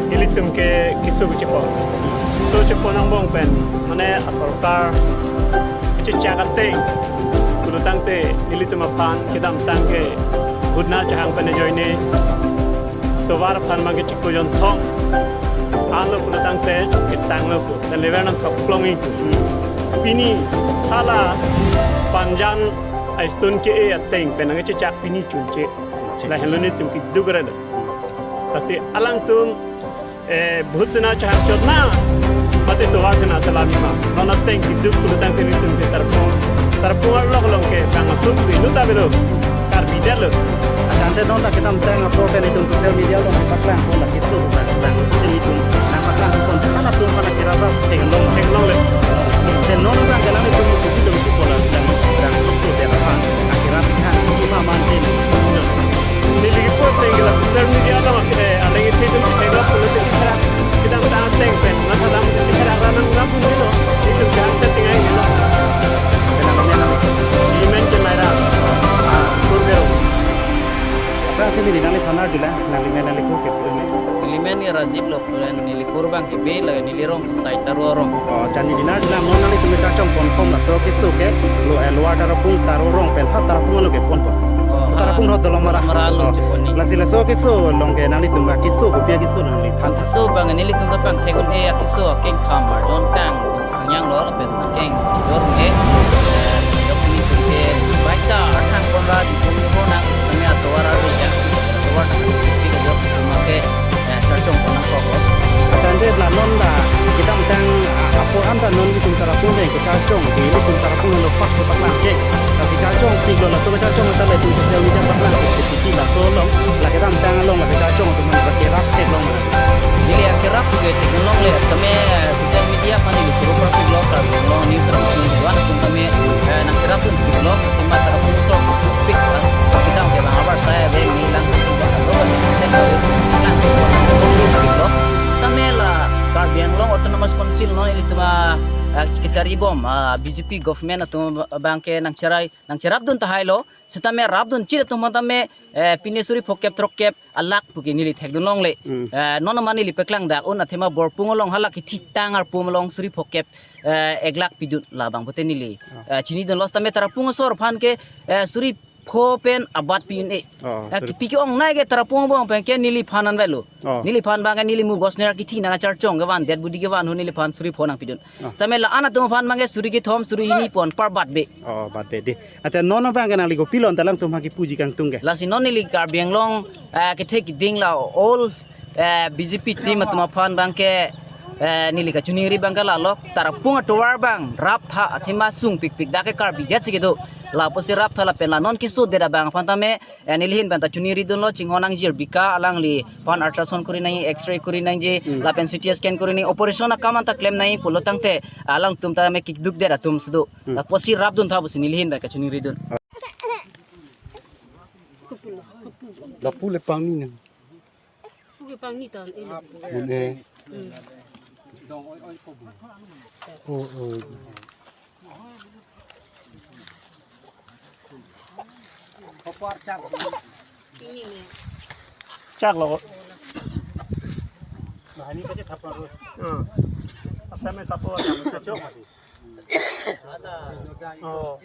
Ilitum ke kisu cepo, so cepo nang bong pen, mana asalkar kecacakate, kudu tangte ilitum apan kidam tangke, budna cahang pen joine, tovar pan magi cikku jon thong, alo kudu tangte kitang lo ku, seleveran thok klongi ku, pini thala panjan aistun ke ateng pen nang cecak pini cunce, lah heloni tum kidugrada, pasti alang tum बहुत से ना चाहे तो ना मते तो वासे ना सलामी मा नॉन अटेंग की दुख कुल तंग तेरी तुम के तरफों लोग लोग के कांग सुख दिनु ताबेलो कार बिजल Asante donda kita mtenga prote ni tum social media lo paklang ko la kisu ta ta ni tum na paklang ko kana tum kana kiraba tenglong le te non ba ngala ni tum ku sido ku pola sedang sedang kisu de apa akira pihan ni ma mante ni lagi po tengla social media lo ke ale ngi sido ke lo kulo te kira kita tang teng pen na salam ke kira ranan ngam ni lo itu kan setting ai lo imen ke mera kurgero Rasa ni nali panar dila nali menali ko ke pulne Ilimen ya Rajib lo pulen nili kurban ke be la nili rom sai tarorong. oh chani dina dila mon nali tum ta chom pon pom la so ke so ke lo elwa dar pung tarorong pel hat tar pung lo ke pon pon tar pung hot lo mara Lo ceponi. la sila so ke so long ke nali tum ki so ko pia ki so nali than So bang nili tum ta bang tegun e akiso keng kamar don kang yang lo la ben keng jor nge. Dapni tum ke baita athang konra di tum ho na kami atwara ri ya. Atwara ki ko sama ke charchong konang ko. Achande la non da kita mtang apo anda non ki tum tara pung ne ke charchong ke ni tum tara pung lo pak pak lang je kasi charchong pi lo la so charchong ta le tum social media pak lang ke ti la so long la kita mtang long la ke charchong tum na ke rap te long Jadi akhirnya juga teknologi le kami sosial media pani di puro profil blog kan blog news ra pun tuan pun kami nak cerap pun di blog cuma tara pun so pick kita ke bang abar saya de nilang blog kami la Caribbean Long Autonomous Council no itu mah kecari bom BJP government atau bangke nang cerap dun tahai lo setame rap dun cire tu matame pinesuri pokep trokep alak puki nili thek dun long le nono mani li peklang dak on athema borpung long halak ki thitang ar pum long suri pokep eglak pidun labang pote nili chini dun los tame tarapung sor phan ke suri phopen abat pin e piki ong nai ge tarapung bong pen ke nili phanan velu nili phan bang nili mu gosner ki thina char chong gawan dead budi gawan hu nili phan suri phonang pidun tame la ana tum phan mange suri ki thom suri ni pon par bat be oh bate de ate nono bang nali ko pilon talang tum ki puji kang tungge la si non nili Caribbean Long ke thek ding la all BJP team atuma phan bang ke nili ka chuniri bang la lok tarapung atwar bang rap tha athima sung pik pik da ke karbi get sigedo la posi rap thala pen la non kisu de da bang phantame nilhin ban ta chuniri dun lo chinghonang jir bika alang li pan ultrasound kuri nai x-ray kuri nai je la pen CT scan kuri nai operation kaman ta claim nai pulo tangte alang tum ta me kik duk de da tum sudo la posi rap dun tha posi nilhin ba ka chuniri dun La pule pang ni na. Pugi pang ni tan Pule. Oh oh. chak lo nah ini kaje thapar asame sapo jam chacho oh